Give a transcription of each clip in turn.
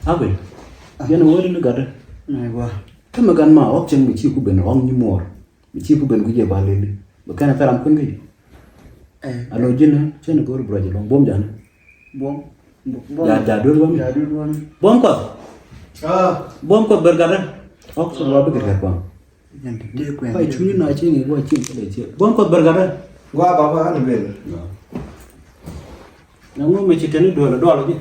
awe yana wori ni gada Aiwa. kama gan ma option mi chi ku ben ong ni mor mi chi ku ben ku je balele ba kana taram kun gi alo jina chen ko bro je bom jana Bom. ja do bom Ya dulu kan. bom ko bom ko bergada ok so lo be ko Yang dia ku ai chuni na che ngi wa chi le che bom ko bergada Gua apa kan bel. na ngo me chi tani do la ji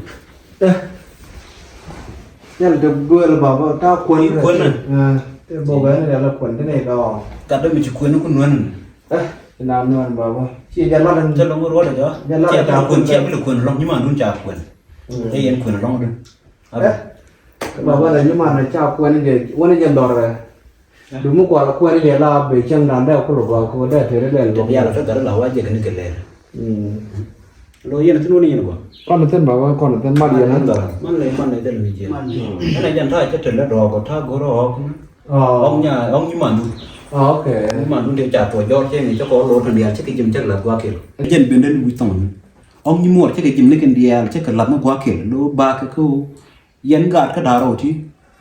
Nhà là được đuôi là bảo vào tao quấn rồi. Quấn à? Thế bố bé này là quấn thế này đó. ka do mi chi ku no ku non Thế nào luôn bảo vào. Chị nhà lo lần. cha lo ngo ro da ja che ta kun che bi kun long ni ma nun cha kun e yen kun long do Bảo vào là nhưng mà nó chào quấn thì quấn thì đỏ rồi. Đúng một quả là quấn thì là bị chân đàn đeo có lục vào có để thế đấy là. ya la ta la wa je kan ke le lo yen tu ni ni ko Con nó tên bảo vào con nó tên mắt điện đó. man le del mi je ana jan ta che tele do ko ta go ro ko ông ni ma nun Ok. mà luôn điều trả tuổi do cho mình cho có lô thằng điền chắc cái chim chắc là qua kiểu dân bên đến bùi tòng ông như mua chắc cái chim lấy cái điền chắc cái lắm nó qua kiểu nó ba cái câu dân gạt cái đá rồi chứ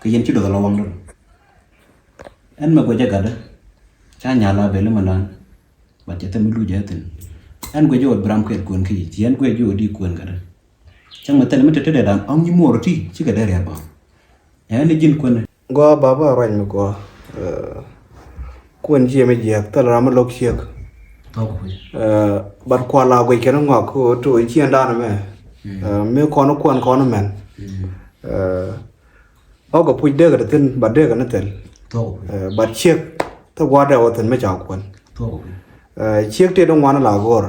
cái dân chưa được là vòng đâu anh mà quay chắc gạt đó cha nhà là về mà lan và chắc tâm lưu giá tiền anh quay vô bram quẹt cuốn khi thì anh quay vô đi cuốn cả đó chẳng mà tên mới tới để làm ông như mua rồi chứ cái đây là bảo anh đi dân cuốn Gua baba rồi mà gua. Quên gì mà giặc ta là mà lộc giặc. Bắt qua là quay cái nó ngọc của tụi chiên đan mà. Mấy con nó quan con nó men. Ông có pui đơ cái tên bắt đơ cái nó tên. Bắt chiếc ta qua đầu tên mấy cháu quan. Chiếc thì đông ngoan là gor.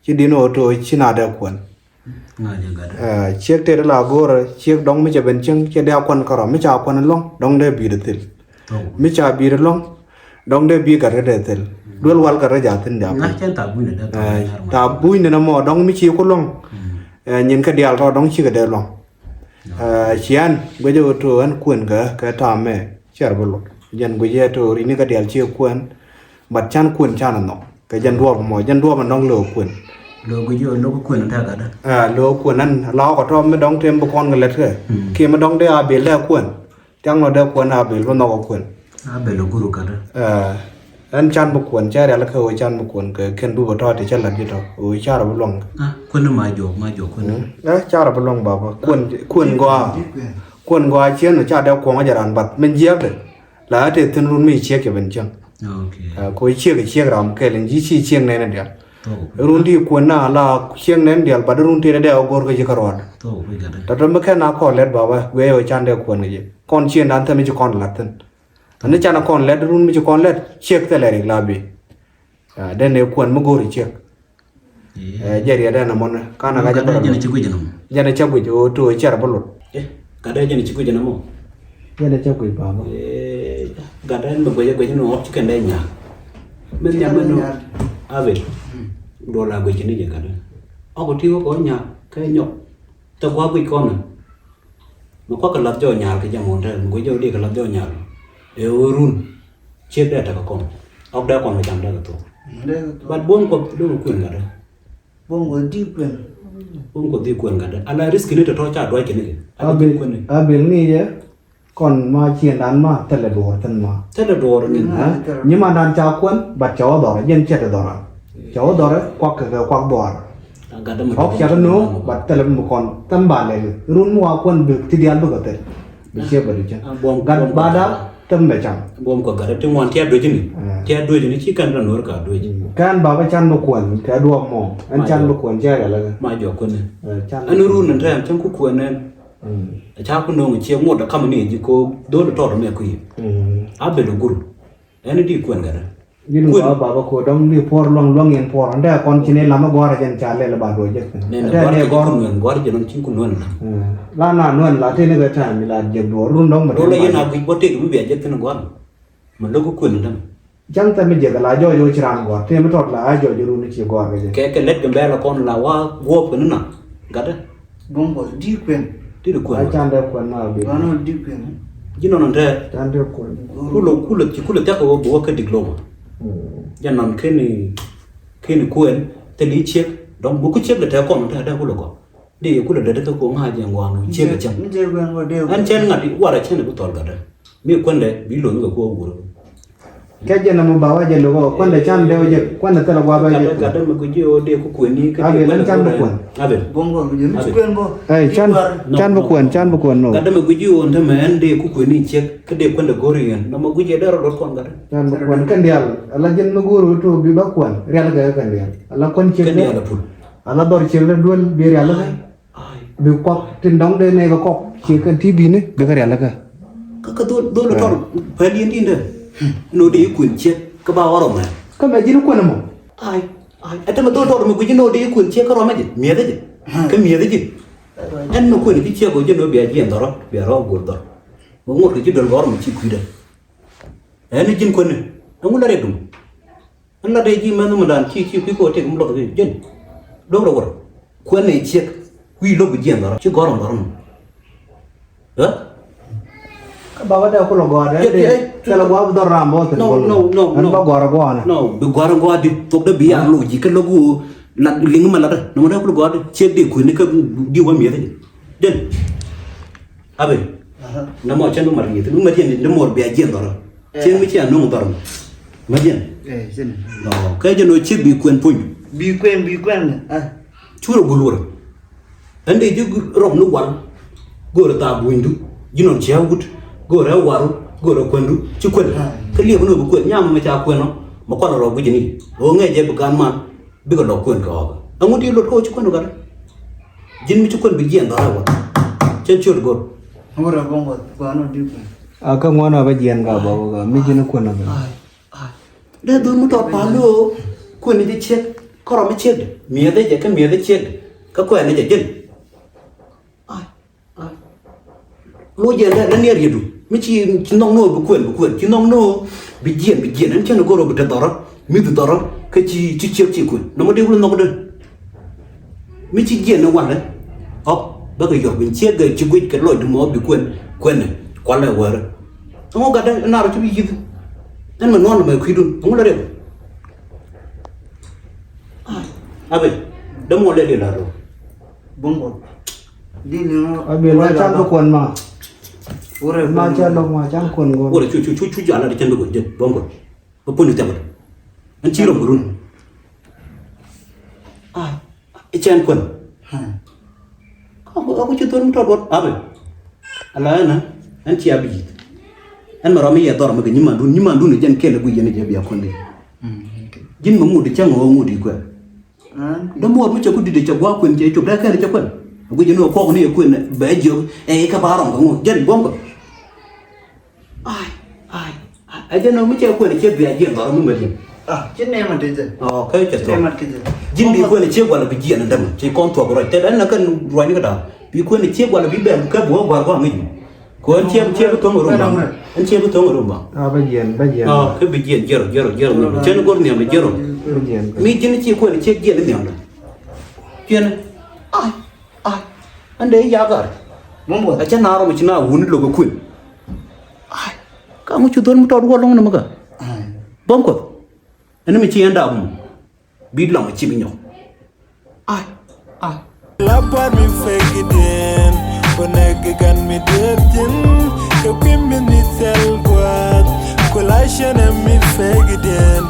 Chỉ đi nó tụi chỉ nào đeo quan. Chiếc thì là gor chiếc đông mấy cháu bên chân chỉ đeo quan cả mấy cháu quan nó long đông đeo bị được tên. Mấy cháu bị được long. Dong de bi kare de tel dul wal kare jatin da ngah chen ta bu ne da ta bui ne mo dong mi chi ko long nyin ka dial ro dong chi ka de long chian go jo to an kun ka ta me char bolo jan go je to ri ni ka dial chi kun bat chan kun chan no ka jan ruo ma nong lo kun lo go yo lo ko kun ta ga da lo kun nan lo ko to me dong tem bo kon ga let ke ki ma dong de a be le kun chang lo de kun a be lo no ko kun be lo guru ka da anh chan một cuốn cha là khơi chan một cuốn cái khen đu vào thôi thì chân là gì đó ôi cha là bông kun ma jo kun đấy cha là bông bảo cuốn qua chiến là cha đeo quàng ở giàn bát mình giết đấy là thì thân luôn mi chia cái bên chân coi chia cái chia làm cái lên gì chia này này đấy luôn đi cuốn là chia này đấy bắt luôn thì đeo gor cái gì cả rồi đó rồi mới cái nào còn lết bảo vậy quê ở chan đeo cuốn này con chia đàn thân mình cho con là thân anh ấy chana con led run mi con led check te le la bi den ne kon mo gori check jeri da na mon kana ga jaba jana ci ko janam jana chabu jo to chara bolot ka da jana ci ko janam mo jana chabu ba ba ga da mo go no op ci kan da nya men nya men no ave do la go ci ni ga da o ko ti ko nya ka nyok to kwa ko con mo ko ka la jo nya ka jamon da mo go jo di ka la jo nya run chết đây là con ông đã còn phải chẳng đây là tổ bạn buông có đúng quyền cả đấy Bom có đi quyền. buông có đi quyền cả đấy anh là risk này thôi trả đôi cái này a bil ni je còn mà chiến đàn mà thật là đồ thân mà thế là đồ rồi nhưng mà đàn chào quân bắt cháu đó dân chết đó cháu đó quắc cái quắc đó học cha cái nó bắt thật là một con tâm bản này run mua quân được thì đi ăn được cái bị chết bởi chứ gần ba đã tâm bể chẳng buông có cả đấy trong ngoan theo đôi chứ chỉ cần là nổi cả đôi chứ kan baba chan mo kwan ka do mo an chan mo kwan ja la mà giờ quân này anh run này theo trong quốc quân này cha quân nông chiếm một là không này chỉ có đôi là trò mẹ quỷ áp về đồ guru anh đi quân cả đấy yin ba baba ko dom ni por long en por anda kon chine lama gora jan cha le ba do je nên là gora gora cho nó chính quân luôn la na non la te ne ga ta mi la je do run dong ma đó là yên nào cũng có thể cũng biết chứ nó gora mà lúc có quân nữa jang ta mi je la jo jo chiram go te ma tot la jo jo run chi go ga cái lết cái bé là con là wa vô cái nữa gắt đấy Bom có đi quyền. đi được ai quân chan de kwan ma bi Nó đi quyền. chứ nó nằm thế chan de kwan khu lực chắc có bố cái địch lô mà cho nên khi này quên thì lý chiếc đó bố cái chiếc là theo con nó theo đâu có đi cũng là đất cũng hai dạng hoàng chia cái chậm Mình chơi quen rồi đều. anh chen ngặt đi qua đây chen được tỏi cả đấy mi quân đấy bị lỗi của cô cái gì là một bảo vệ gì luôn quan để chăn đeo gì quan để tao là qua bây giờ cả đấy mà cái gì đi cũng quyền đi à về lên chăn một quần Bongo mình quen bo. ấy chăn một quần rồi cả đấy mà cái gì on thằng anh đi cũng quyền đi check cái đi quân được gori nó mà cái gì đó rồi con cả chăn một quần cái điều là dân nó guru tu bị bắt quần real cái điều là con chơi cái điều là phun là đòi chơi lên luôn bị real cái bị quắc trên đóng đây này và quắc chỉ cần tí bí này bị cái real cái tôi là thôi phải điên điên đấy nó đi quyền check cái bao rồi mà cái mẹ gì nó quên mà aiแต่มันตัวตัวมันกูจะโนดีคุณเชี่ยก็รอไม่จิเมียได้จิก็เมียได้จิอันนู้นคุณที่เชี่ยกูจะโนเบียจีนตลอดเบียรอกูตลอดมึงว่าคือจะโดนร้อนมันชิคุยได้อันนี้จินคนนึงน้องละเด็กดูอันละเด็กจีมันต้องมาดันชี้คุยกูเทกูมันหลอกเลยจินดูเราว่าคนนี้เชี่ยคุยลบจีนตลอดชิกอร์มตลอดเออbawa dah aku logo ada kalau gua betul rambo tu no bawa gua na no gua di tok da biya lo ji kan logo la ling ma la da no da ko gua che de ku ni ka di wa mi da den abe na mo chen no ma ri tu ma chen ni mo biya jen dor chen mi chen no dor ma jen Xin. no ka je no che bi kuen pun Bi quen. À. chu ro gulur ande ji ro no wan go ta buindu ji no che gut go ra waru go ra kwendu chi kwen ka liye no bu kwen nyam ma cha kwen no ma kwa ro bu jini o nge je bu kan man bi ko do kwen ko amu ti lo ko chi kwen ga jin mi chi kwen bi gen da wa chen chu go Không có bongo qua nó đi quen. à cái món nào bây giờ cả bảo cái mấy cái nó quên rồi de do mu to pa lo kwen ni che ko ro mi che mi de je ka mi de che ka kwen ni je jin ai lo je da ne ri du mi chi nong no bu kwen chi nong no bi gen an chen go ro bu ta dara mi du dara ka chi kwen no mo de lu no mo de mi chi gen no wa le op ba ga yo bin che ga chi gwi ka lo du mo bi kwen ne kwa le wa re mo ga da na ro chi bi ji nan ma non ma khui du mo la de abe da mo le la ro Bongo. Đi nó. à bây giờ chăn nó quần mà Ore mà chăn đâu mà chăn quần ora chu ja la de chen do je bongo ko poni ta ba an chi ro gurun e chen kwen ko chu ton to dot abe ala na an chi abi an ma ro mi ya dor ma ga nyima ndu ne jen kele gu yene je biya konde jin ma mu de chen o mu di kwen da mo mu che ku di de che gwa kwen je chu da ka de che kwen gu je no ko ni kwen ba je e ka ba ro ngo jen bongo ai cho nó mới chơi quên chơi về diện đó mới mệt À, chết em mà thế rồi. cái chết rồi Em mà cái gì? jin đi quên chơi qua là bị diện là đâm chỉ con thuộc rồi thế đấy là cái rồi như cái đó bị quên chơi qua là bị bèn cái búa qua qua mình của anh chơi với tôi ở rumah anh chơi với tôi ở rumah à bây giờ cái bị diện giờ chơi nó có niềm là giờ rồi mi jin chơi quên chơi diện niềm rồi chuyện ai anh đấy giá cả Bongo. ở trên nào mà chỉ nào uống được cái quên kamu chuton mu tawd wolong na maga bom ko ene mi ci enda um bi long ci bi ñow ai la par mi fegiden ko nek gan mi deftin ko pim mi sel kwat ko la chene mi fegiden